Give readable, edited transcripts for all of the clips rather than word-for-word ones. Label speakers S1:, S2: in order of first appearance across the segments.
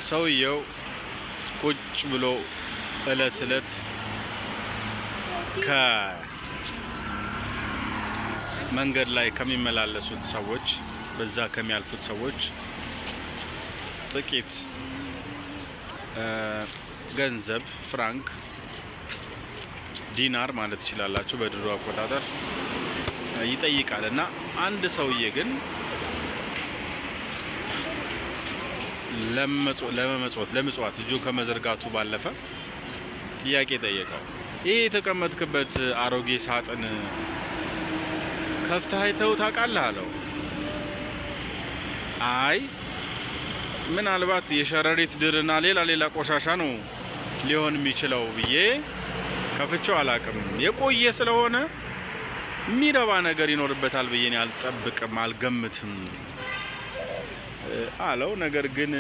S1: ሰውየው ቁጭ ብሎ እለት እለት ከመንገድ ላይ ከሚመላለሱት ሰዎች በዛ ከሚያልፉት ሰዎች ጥቂት ገንዘብ ፍራንክ ዲናር ማለት ይችላላችሁ በድሮ አቆጣጠር ይጠይቃል እና አንድ ሰውዬ ግን ለምጽዋት እጁ ከመዘርጋቱ ባለፈ ጥያቄ ጠየቀው። ይሄ የተቀመጥክበት አሮጌ ሳጥን ከፍተህ አይተኸው ታውቃለህ አለው። አይ ምናልባት የሸረሪት ድርና ሌላ ቆሻሻ ነው ሊሆን የሚችለው ብዬ ከፍቼው አላውቅም። የቆየ ስለሆነ የሚረባ ነገር ይኖርበታል ብዬ አልጠብቅም፣ አልገምትም አለው። ነገር ግን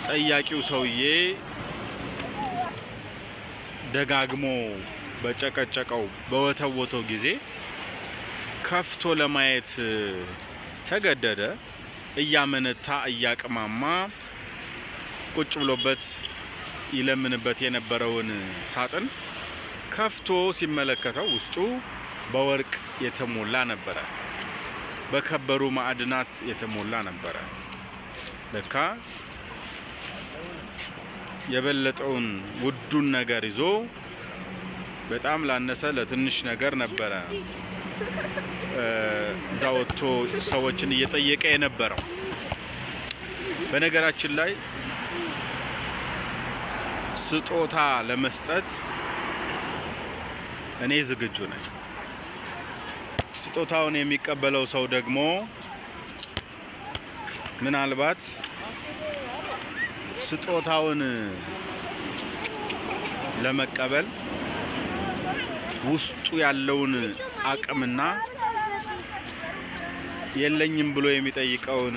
S1: ጠያቂው ሰውዬ ደጋግሞ በጨቀጨቀው በወተወተው ጊዜ ከፍቶ ለማየት ተገደደ። እያመነታ እያቅማማ ቁጭ ብሎበት ይለምንበት የነበረውን ሳጥን ከፍቶ ሲመለከተው ውስጡ በወርቅ የተሞላ ነበረ፣ በከበሩ ማዕድናት የተሞላ ነበረ። ለካ የበለጠውን ውዱን ነገር ይዞ በጣም ላነሰ ለትንሽ ነገር ነበረ እዛ ወጥቶ ሰዎችን እየጠየቀ የነበረው። በነገራችን ላይ ስጦታ ለመስጠት እኔ ዝግጁ ነኝ። ስጦታውን የሚቀበለው ሰው ደግሞ ምናልባት ስጦታውን ለመቀበል ውስጡ ያለውን አቅምና የለኝም ብሎ የሚጠይቀውን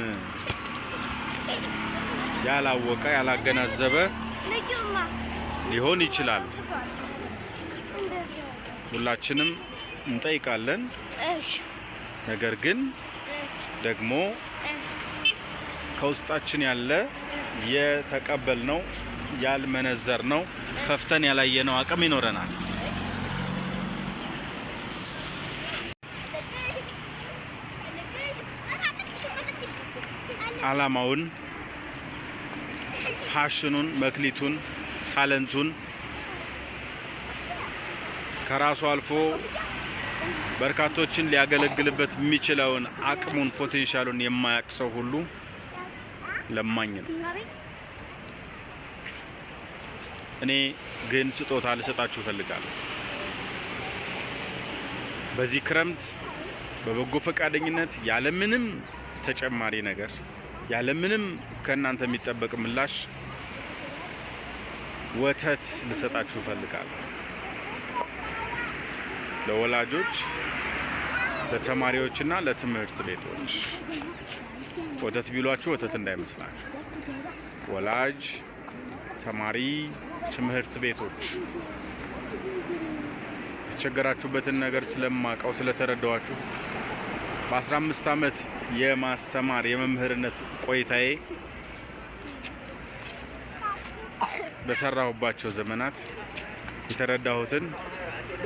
S1: ያላወቀ ያላገናዘበ ሊሆን ይችላል። ሁላችንም እንጠይቃለን። ነገር ግን ደግሞ ከውስጣችን ያለ የተቀበልነው ያልመነዘርነው ከፍተን ያላየነው አቅም ይኖረናል። አላማውን፣ ፓሽኑን፣ መክሊቱን፣ ታለንቱን ከራሱ አልፎ በርካቶችን ሊያገለግልበት የሚችለውን አቅሙን፣ ፖቴንሻሉን የማያውቅ ሰው ሁሉ ለማኝ ነው። እኔ ግን ስጦታ ልሰጣችሁ እፈልጋለሁ። በዚህ ክረምት በበጎ ፈቃደኝነት ያለምንም ተጨማሪ ነገር ያለምንም ከእናንተ የሚጠበቅ ምላሽ ወተት ልሰጣችሁ እፈልጋለሁ። ለወላጆች፣ ለተማሪዎችና ለትምህርት ቤቶች ወተት ቢሏችሁ ወተት እንዳይመስላችሁ። ወላጅ፣ ተማሪ፣ ትምህርት ቤቶች የተቸገራችሁበትን ነገር ስለማውቀው ስለተረዳዋችሁ በ15 ዓመት የማስተማር የመምህርነት ቆይታዬ በሰራሁባቸው ዘመናት የተረዳሁትን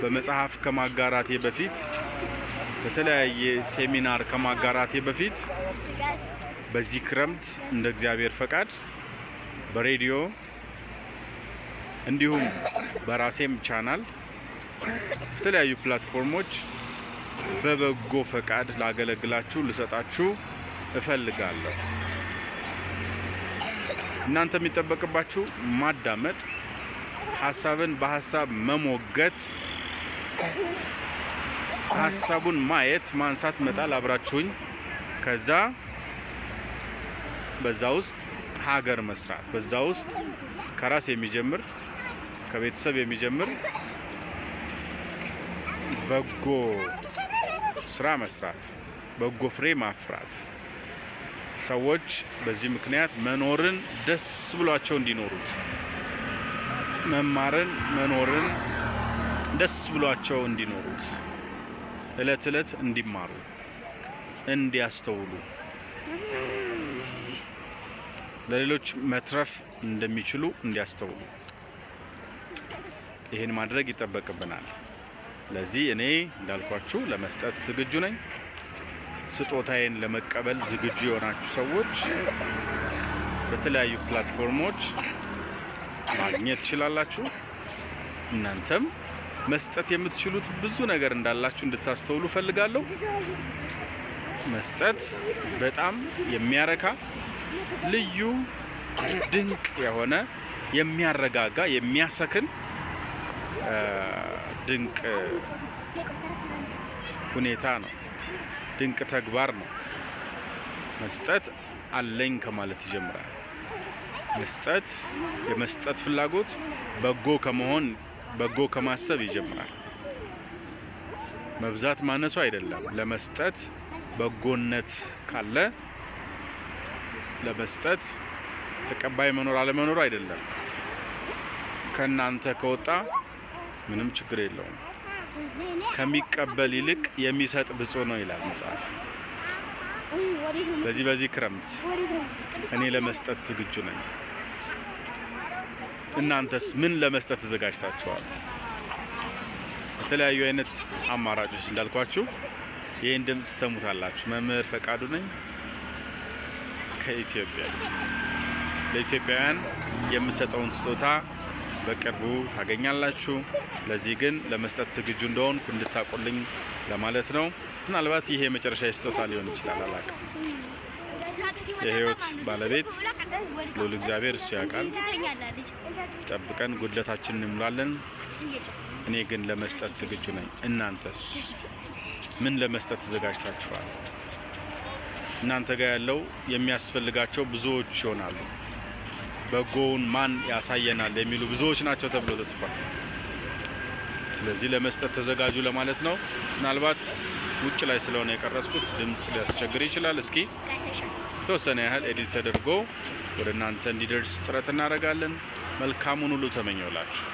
S1: በመጽሐፍ ከማጋራቴ በፊት በተለያየ ሴሚናር ከማጋራቴ በፊት በዚህ ክረምት እንደ እግዚአብሔር ፈቃድ በሬዲዮ እንዲሁም በራሴም ቻናል በተለያዩ ፕላትፎርሞች በበጎ ፈቃድ ላገለግላችሁ ልሰጣችሁ እፈልጋለሁ። እናንተ የሚጠበቅባችሁ ማዳመጥ፣ ሀሳብን በሀሳብ መሞገት፣ ሀሳቡን ማየት፣ ማንሳት፣ መጣል፣ አብራችሁኝ ከዛ በዛ ውስጥ ሀገር መስራት፣ በዛ ውስጥ ከራስ የሚጀምር ከቤተሰብ የሚጀምር በጎ ስራ መስራት፣ በጎ ፍሬ ማፍራት። ሰዎች በዚህ ምክንያት መኖርን ደስ ብሏቸው እንዲኖሩት፣ መኖርን ደስ ብሏቸው እንዲኖሩት፣ እለት እለት እንዲማሩ፣ እንዲያስተውሉ፣ ለሌሎች መትረፍ እንደሚችሉ እንዲያስተውሉ ይሄን ማድረግ ይጠበቅብናል። ለዚህ እኔ እንዳልኳችሁ ለመስጠት ዝግጁ ነኝ። ስጦታዬን ለመቀበል ዝግጁ የሆናችሁ ሰዎች በተለያዩ ፕላትፎርሞች ማግኘት ትችላላችሁ። እናንተም መስጠት የምትችሉት ብዙ ነገር እንዳላችሁ እንድታስተውሉ ፈልጋለሁ። መስጠት በጣም የሚያረካ ልዩ ድንቅ የሆነ የሚያረጋጋ የሚያሰክን ድንቅ ሁኔታ ነው። ድንቅ ተግባር ነው። መስጠት አለኝ ከማለት ይጀምራል። መስጠት የመስጠት ፍላጎት በጎ ከመሆን በጎ ከማሰብ ይጀምራል። መብዛት ማነሱ አይደለም። ለመስጠት በጎነት ካለ ለመስጠት ተቀባይ መኖር አለመኖር አይደለም። ከናንተ ከወጣ ምንም ችግር የለውም። ከሚቀበል ይልቅ የሚሰጥ ብፁዕ ነው ይላል መጽሐፍ። በዚህ ክረምት እኔ ለመስጠት ዝግጁ ነኝ። እናንተስ ምን ለመስጠት ተዘጋጅታችኋል? የተለያዩ አይነት አማራጮች እንዳልኳችሁ ይህን ድምፅ ትሰሙታላችሁ። መምህር ፈቃዱ ነኝ ከኢትዮጵያ። ለኢትዮጵያውያን የምሰጠውን ስጦታ በቅርቡ ታገኛላችሁ። ለዚህ ግን ለመስጠት ዝግጁ እንደሆንኩ እንድታቆልኝ ለማለት ነው። ምናልባት ይሄ የመጨረሻ ስጦታ ሊሆን ይችላል፣ አላውቅም። የህይወት ባለቤት ልዑል እግዚአብሔር እሱ ያውቃል። ጠብቀን ጉድለታችንን እንምላለን። እኔ ግን ለመስጠት ዝግጁ ነኝ። እናንተስ ምን ለመስጠት ተዘጋጅታችኋል? እናንተ ጋር ያለው የሚያስፈልጋቸው ብዙዎች ይሆናሉ። በጎውን ማን ያሳየናል የሚሉ ብዙዎች ናቸው ተብሎ ተጽፏል። ስለዚህ ለመስጠት ተዘጋጁ ለማለት ነው። ምናልባት ውጭ ላይ ስለሆነ የቀረጽኩት ድምጽ ሊያስቸግር ይችላል። እስኪ የተወሰነ ያህል ኤዲት ተደርጎ ወደ እናንተ እንዲደርስ ጥረት እናደርጋለን። መልካሙን ሁሉ ተመኘውላችሁ።